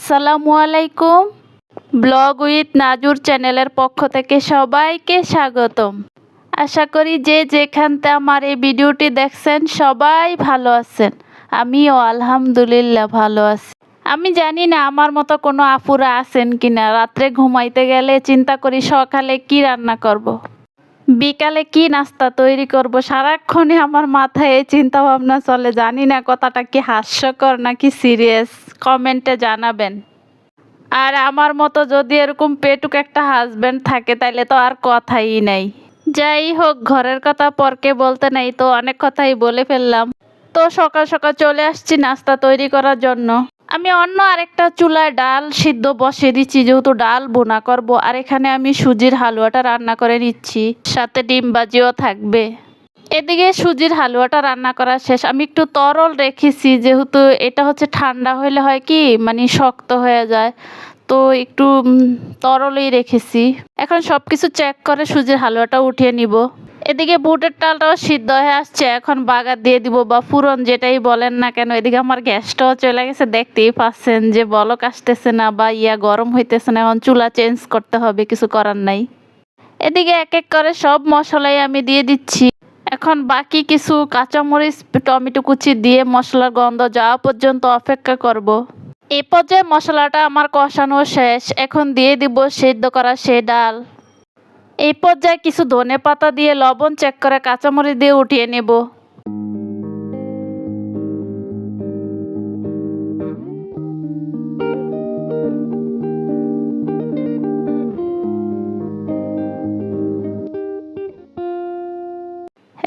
আসসালামু আলাইকুম। Blog with নাজুর চ্যানেলের পক্ষ থেকে সবাইকে স্বাগতম। আশা করি যে যেখানতে আমার এই ভিডিওটি দেখছেন সবাই ভালো আছেন। আমিও আলহামদুলিল্লাহ ভালো আছি। আমি জানি না আমার মতো কোনো আপুরা আছেন কিনা, রাত্রে ঘুমাইতে গেলে চিন্তা করি সকালে কি রান্না করব। বিকালে কি নাস্তা তৈরি করব, সারাক্ষণই আমার মাথায় এই চিন্তা ভাবনা চলে। জানি না কথাটা কি হাস্যকর নাকি সিরিয়াস, কমেন্টে জানাবেন। আর আমার মতো যদি এরকম পেটুক একটা হাজবেন্ড থাকে তাইলে তো আর কথাই নাই। যাই হোক, ঘরের কথা পরকে বলতে নাই, তো অনেক কথাই বলে ফেললাম। তো সকাল সকাল চলে আসছি নাস্তা তৈরি করার জন্য। আমি অন্য আরেকটা চুলায় ডাল সিদ্ধ বসিয়ে দিচ্ছি, যেহেতু ডাল বোনা করব। আর এখানে আমি সুজির হালুয়াটা রান্না করে নিচ্ছি, সাথে ডিম ভাজিও থাকবে। এদিকে সুজির হালুয়াটা রান্না করা শেষ। আমি একটু তরল রেখেছি, যেহেতু এটা হচ্ছে ঠান্ডা হলে হয় কি মানে শক্ত হয়ে যায়, তো একটু তরলই রেখেছি। এখন সব কিছু চেক করে সুজির হালুয়াটা উঠিয়ে নিব। এদিকে বুটের ডালটাও সিদ্ধ হয়ে আসছে, এখন বাগার দিয়ে দিব বা ফুরন যেটাই বলেন না কেন। এদিকে আমার গ্যাসটাও চলে গেছে, দেখতেই পাচ্ছেন যে বলক আসতেছে না বা গরম হইতেছে না। এখন চুলা চেঞ্জ করতে হবে, কিছু করার নাই। এদিকে এক এক করে সব মশলাই আমি দিয়ে দিচ্ছি। এখন বাকি কিছু কাঁচামরিচ টমেটো কুচি দিয়ে মশলার গন্ধ যাওয়া পর্যন্ত অপেক্ষা করব। এই পর্যায়ে মশলাটা আমার কষানো শেষ, এখন দিয়ে দিব সেদ্ধ করা সেই ডাল। এই পর্যায়ে কিছু ধনে পাতা দিয়ে লবণ চেক করে কাঁচামরিচ দিয়ে উঠিয়ে নেব।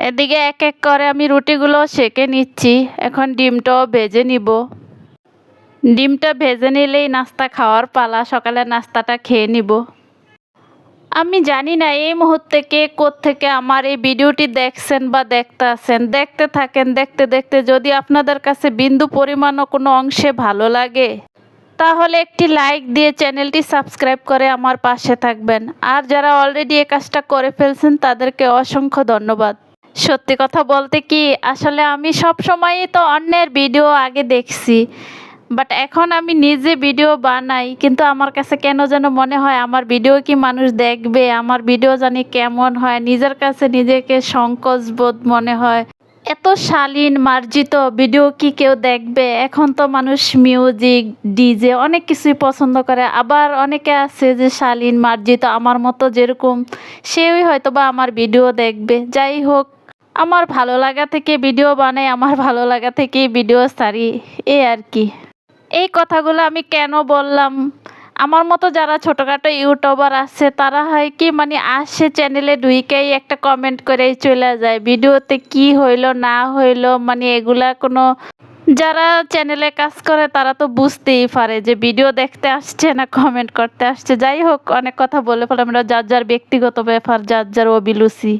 এদিকে এক এক করে আমি রুটিগুলো সেঁকে নিচ্ছি। এখন ডিমটাও ভেজে নিব। ডিমটা ভেজে নিলেই নাস্তা খাওয়ার পালা, সকালের নাস্তাটা খেয়ে নিব। আমি জানি না এই মুহূর্তে কে কোত্থেকে আমার এই ভিডিওটি দেখছেন বা দেখতে আছেন। দেখতে থাকেন, দেখতে দেখতে যদি আপনাদের কাছে বিন্দু পরিমাণও কোনো অংশে ভালো লাগে তাহলে একটি লাইক দিয়ে চ্যানেলটি সাবস্ক্রাইব করে আমার পাশে থাকবেন। আর যারা অলরেডি এই কাজটা করে ফেলছেন তাদেরকে অসংখ্য ধন্যবাদ। সত্যি কথা বলতে কি, আসলে আমি সব সময়ই তো অন্যের ভিডিও আগে দেখছি, বাট এখন আমি নিজে ভিডিও বানাই, কিন্তু আমার কাছে কেন যেন মনে হয় আমার ভিডিও কি মানুষ দেখবে, আমার ভিডিও জানি কেমন হয়। নিজের কাছে নিজেকে সংকোচ বোধ মনে হয়। এত শালীন মার্জিত ভিডিও কি কেউ দেখবে? এখন তো মানুষ মিউজিক, ডিজে অনেক কিছুই পছন্দ করে। আবার অনেকে আছে যে শালীন মার্জিত আমার মতো যেরকম, সেই হয়তো বা আমার ভিডিও দেখবে। যাই হোক, আমার ভালো লাগা থেকে ভিডিও বানাই, আমার ভালো লাগা থেকেই ভিডিও ছাড়ি, এই আর কি। এই কথাগুলো আমি কেন বললাম, আমার মতো যারা ছোটোখাটো ইউটিউবার আছে তারা হয় কি মানে আসে চ্যানেলে ঢুকেই একটা কমেন্ট করেই চলে যায়, ভিডিওতে কি হইলো না হইলো মানে এগুলা কোনো, যারা চ্যানেলে কাজ করে তারা তো বুঝতেই পারে যে ভিডিও দেখতে আসছে না কমেন্ট করতে আসছে। যাই হোক, অনেক কথা বলে ফেলে, আমরা যার যার ব্যক্তিগত ব্যাপার, যার যার অভিরুচি।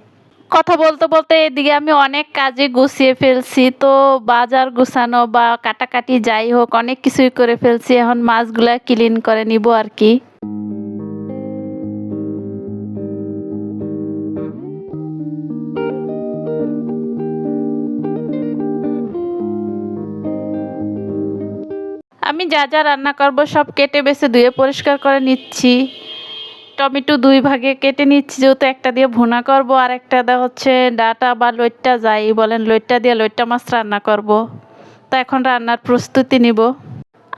কথা বলতে বলতে এদিকে আমি অনেক কাজে গুছিয়ে ফেলছি, তো বাজার গুছানো বা কাটাকাটি যাই হোক অনেক কিছুই করে ফেলছি। এখন মাছগুলা ক্লিন করে নিব আর কি। আমি যা যা রান্না করব সব কেটে বেছে ধুয়ে পরিষ্কার করে নিচ্ছি। টমেটো দুই ভাগে কেটে নিচ্ছি, যেহেতু একটা দিয়ে ভুনা করব আর একটা হচ্ছে ডাটা বা লইট্টা যাই বলেন, লইট্টা দিয়ে লইট্টা মাছ রান্না করব। তো এখন রান্নার প্রস্তুতি নিব।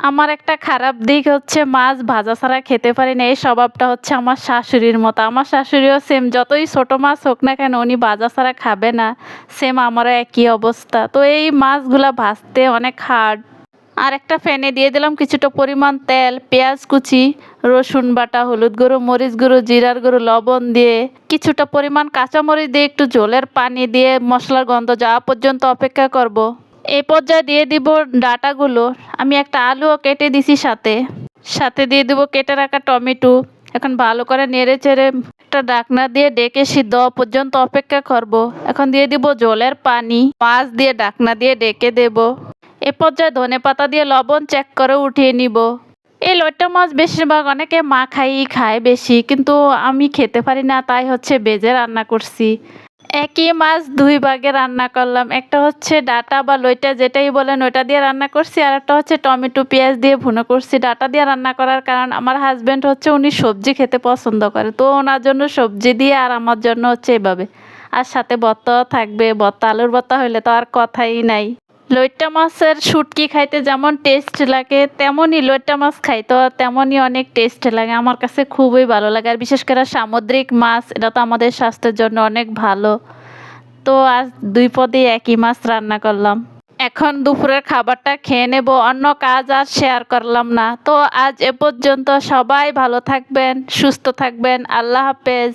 আমার একটা খারাপ দিক হচ্ছে মাছ ভাজা ছাড়া খেতে পারি না। এই স্বভাবটা হচ্ছে আমার শাশুড়ির মতো। আমার শাশুড়িও সেম, যতই ছোট মাছ হোক না কেন উনি ভাজা ছাড়া খাবে না। সেম আমারও একই অবস্থা। তো এই মাছগুলা ভাজতে অনেক হার্ড। আর একটা ফ্যানে দিয়ে দিলাম কিছুটা পরিমাণ তেল, পেঁয়াজ কুচি, রসুন বাটা, হলুদ গুঁড়ো, মরিচ গুঁড়ো, জিরার গুঁড়ো, লবণ দিয়ে কিছুটা পরিমাণ কাঁচামরিচ দিয়ে একটু ঝোলের পানি দিয়ে মশলার গন্ধ যাওয়া পর্যন্ত অপেক্ষা করব। এই পর্যায়ে দিয়ে দিব ডাটাগুলো। আমি একটা আলুও কেটে দিছি, সাথে সাথে দিয়ে দিব কেটে রাখা টমেটো। এখন ভালো করে নেড়ে চেড়ে একটা ঢাকনা দিয়ে ডেকে সিদ্ধ হওয়া পর্যন্ত অপেক্ষা করব। এখন দিয়ে দিব জলের পানি, মাছ দিয়ে ঢাকনা দিয়ে ডেকে দেব। এ পর্যায়ে ধনে পাতা দিয়ে লবণ চেক করে উঠিয়ে নিব। এই লইট্টা মাছ বেশিরভাগ অনেকে খায় বেশি, কিন্তু আমি খেতে পারি না, তাই হচ্ছে ভেজে রান্না করছি। একই মাছ দুই ভাগে রান্না করলাম। একটা হচ্ছে ডাঁটা বা লইটা যেটাই বলেন ওইটা দিয়ে রান্না করছি, আর একটা হচ্ছে টমেটো পেঁয়াজ দিয়ে ভুনা করছি। ডাঁটা দিয়ে রান্না করার কারণ আমার হাজব্যান্ড হচ্ছে উনি সবজি খেতে পছন্দ করে, তো ওনার জন্য সবজি দিয়ে আর আমার জন্য হচ্ছে এভাবে। আর সাথে ভর্তাও থাকবে, ভর্তা আলুর ভর্তা হইলে তো আর কথাই নাই। লইট্টা মাছের শুটকি খাইতে যেমন টেস্ট লাগে তেমনই লইট্টা মাছ খাইতেও তেমনই অনেক টেস্ট লাগে। আমার কাছে খুবই ভালো লাগে, আর বিশেষ করে সামুদ্রিক মাছ এটা তো আমাদের স্বাস্থ্যের জন্য অনেক ভালো। তো আজ দুই পদে একই মাছ রান্না করলাম। এখন দুপুরের খাবারটা খেয়ে নেব, অন্য কাজ আর শেয়ার করলাম না। তো আজ এ পর্যন্ত, সবাই ভালো থাকবেন, সুস্থ থাকবেন, আল্লাহ হাফেজ।